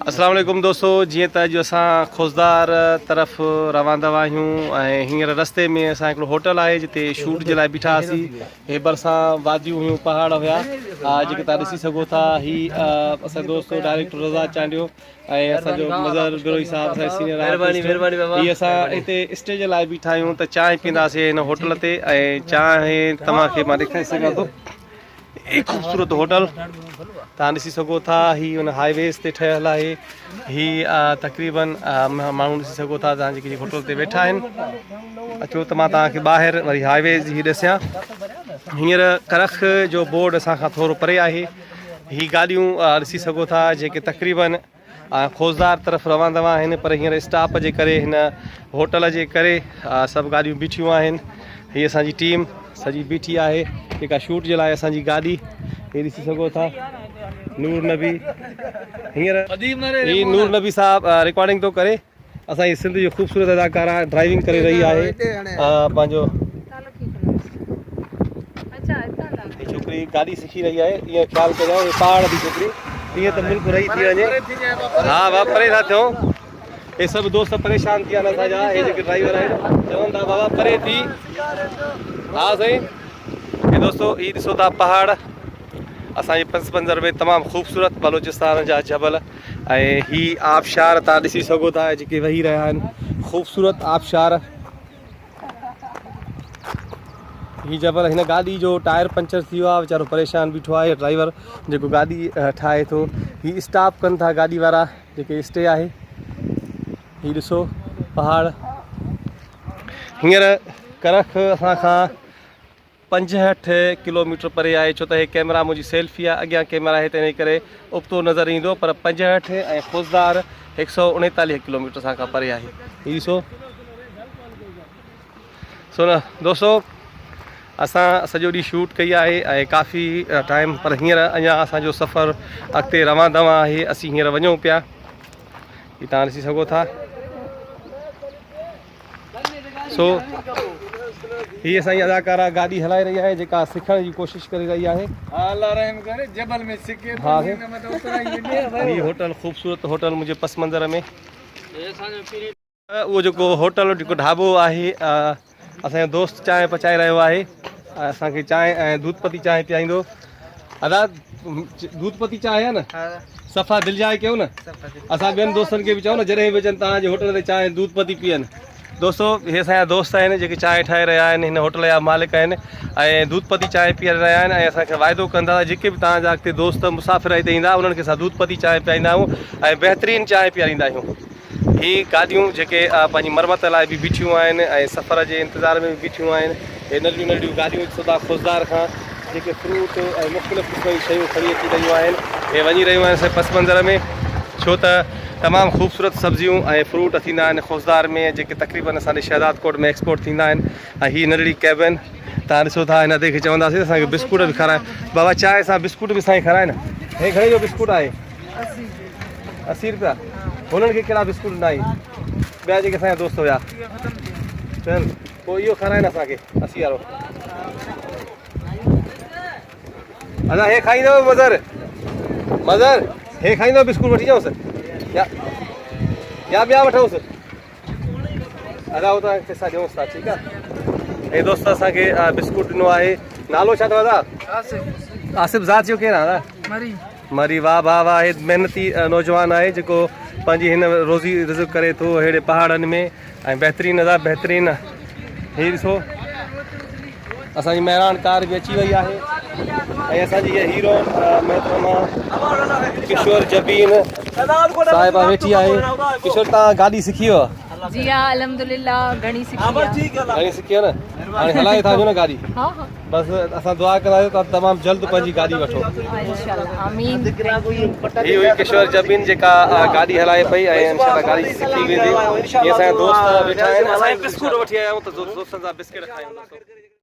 अस्सलाम वालेकुम दोस्तों, जीअं त अॼु असां खोजदार तरफ़ रवाना आहियूं ऐं हींअर रस्ते में असां हिकिड़ो होटल आहे जिते शूट जे लाइ बीठा हुआसीं। हे भरिसां वादियूं हुयूं, पहाड़ हुया जेके तव्हां ॾिसी सघो था। हीअ असांजो दोस्त डायरेक्टर रज़ा चांडियो ऐं असांजो मज़र बिरोई साहब, असांजे सीनियर आर्टिस्ट। हीअ असां हिते स्टे जे लाइ बीठा आहियूं त चांहि पीअंदासीं हिन होटल ते। ऐं चांहि तव्हांखे मां ॾेखारे सघां थो, एक खूबसूरत होटल तव्हां ॾिसी सघो था। हीअ हुन हाईवेज़ ते ठहियलु आहे। हीअ तक़रीबन माण्हू ॾिसी सघो था तव्हां जेकी होटल ते वेठा आहिनि। अचो त मां तव्हांखे ॿाहिरि वरी हाईवेज़ ही ॾिसां। हींअर करख जो बोर्ड असां खां थोरो परे आहे। ही गाॾियूं ॾिसी सघो था जेके तक़रीबन खोजदार तरफ़ रवाना आहिनि, पर हींअर स्टाफ जे करे, हिन होटल जे करे सभु गाॾियूं बीठियूं आहिनि। हीअ असांजी टीम सॼी बीठी आहे जेका शूट जे लाइ असांजी गाॾी हे ॾिसी सघो था। नूर नबी हींअर ही नूर नबी साहब रिकॉर्डिंग थो करे। असांजी सिंध जो ख़ूबसूरत अदाकारा ड्राइविंग करे रही आहे। पंहिंजो छोकिरी गाॾी सिखी रही आहे। ईअं ख़्यालु कयो पहाड़ जी छोकिरी, ईअं त मुल्क रही थी वञे। हा बाबा परे था थियूं, हे सभु दोस्त परेशान थी विया आहिनि असांजा। हे जेके ड्राइवर आहिनि चवनि था बाबा परे थी। हा साईं, हे दोस्तो ही ॾिसो था पहाड़ असांजे पस मंज़र में तमामु ख़ूबसूरत बलोचिस्तान जा जबल ऐं ही आबशार तव्हां ॾिसी सघो था जेके वही रहिया आहिनि। ख़ूबसूरत आबशार। ही जबल, हिन गाॾी जो टायर पंचर थी वियो आहे, वीचारो परेशान बीठो आहे ड्राइवर जेको गाॾी ठाहे थो। ही स्टाफ कनि था गाॾी वारा जेके स्टे आहे। ही ॾिसो पहाड़। हींअर करख असां खां 65 किलोमीटर परे आहे, छो त हे कैमरा मुंहिंजी सेल्फी आहे, अॻियां कैमरा आहे, त इन करे उबतो नज़र ईंदो। पर 65 ऐं खोजदार 139 किलोमीटर असां खां परे आहे। ही ॾिसो सो न दोस्तो, असां सॼो ॾींहुं शूट कई आहे ऐं काफ़ी टाइम, पर हींअर अञा असांजो सफ़र अॻिते रवां दवां आहे। असीं हींअर वञूं पिया, ही तव्हां ॾिसी सघो था। सो ही असांजी अदाकारा गाॾी हलाए रही आहे जेका सिखण जी कोशिशि करे रही आहे। ही होटल ख़ूबसूरत होटल मुंहिंजे पस मंज़र में। उहो जेको होटल जेको ढाबो आहे, असांजो दोस्त चांहि पचाए रहियो आहे। असांखे चांहि ऐं दूध पती चांहि पीआईंदो। अदा दूध पती चांहि आहे न, सफ़ा दिलि जाए कयो न। असां ॿियनि दोस्तनि खे बि चओ न जॾहिं बि अचनि तव्हांजे होटल ते चांहि दूध पती पीअनि। दोस्तो हे असांजा दोस्त आहिनि जेके चांहि ठाहे रहिया आहिनि, हिन होटल जा मालिक आहिनि ऐं दूध पती चांहि पीअ रहिया आहिनि। ऐं असांखे वाइदो कंदा जेके बि तव्हांजा अॻिते दोस्त मुसाफ़िर हिते ईंदा उन्हनि खे असां दूध पती चांहि पीआईंदा आहियूं ऐं बहितरीनु चांहि पीआरींदा आहियूं। ही गाॾियूं जेके पंहिंजी मरमत लाइ बि बीठियूं आहिनि ऐं सफ़र जे इंतज़ार में बि बीठियूं आहिनि। हे नंढियूं नंढियूं गाॾियूं ॾिसो खोजदार खां जेके फ्रूट ऐं मुख़्तलिफ़ क़िस्म जी शयूं खणी अची रहियूं आहिनि। हे वञी रहियूं आहिनि असांजे पस मंज़र में, छो त तमामु ख़ूबसूरत सब्जियूं ऐं फ्रूट थींदा आहिनि खोजदार में जेके तक़रीबन असांजे शहदाद कोट में एक्सपोर्ट थींदा आहिनि। ऐं हीअ नंढड़ी कैबिन तव्हां ॾिसो था, हिन ते खे चवंदासीं असांखे बिस्कुट बि खाराए। बाबा चांहि सां बिस्कुट बि साईं खाराए न। हे घणे जो बिस्कुट आहे? 80 रुपया। हुननि खे कहिड़ा बिस्कुट न आहे? ॿिया जेके असांजा दोस्त हुया चल पोइ इहो खाराए न असांखे 80 वारो। अदा हे खाईंदव मज़र मज़र हे खाईंदव बिस्कुट वठी अचोसि या ॿिया वठोसि। अदा हो तव्हांखे पैसा ॾियोसि था, ठीकु आहे। हे दोस्त असांखे बिस्कुट ॾिनो आहे। नालो छा अथव दादा? आसिफ ज़ात जो केरु आहे दादा? मरी। वाह वाह वाह, हे महिनती नौजवान आहे जेको पंहिंजी हिन रोज़ी रिज़्क़ करे थो अहिड़े पहाड़नि में ऐं बहितरीनु अदा बहितरीनु। हे ॾिसो असांजी महिरान कार बि अची वई आहे ऐं असांजी इहा हीरो महतरमा किशोर जबीन साहिबा वेठी आहे। किशोर तव्हां गाॾी सिखी हुआ? जी हाँ अल्हम्दुलिल्लाह, घणी सिखी आहे न। हाणे हलाए था जो न गाॾी? बसि असां दुआ कंदासीं त तमामु जल्द पंहिंजी गाॾी वठो इंशाअल्लाह, आमीन। ही हुई किशोर जबीन जेका गाॾी हलाए पई ऐं इंशाअल्लाह गाॾी सिखी वेंदी। हीअ असांजा दोस्त वेठा आहिनि। असां बिस्कुट वठी आया आहियूं त दोस्तनि सां बिस्किट खायूं।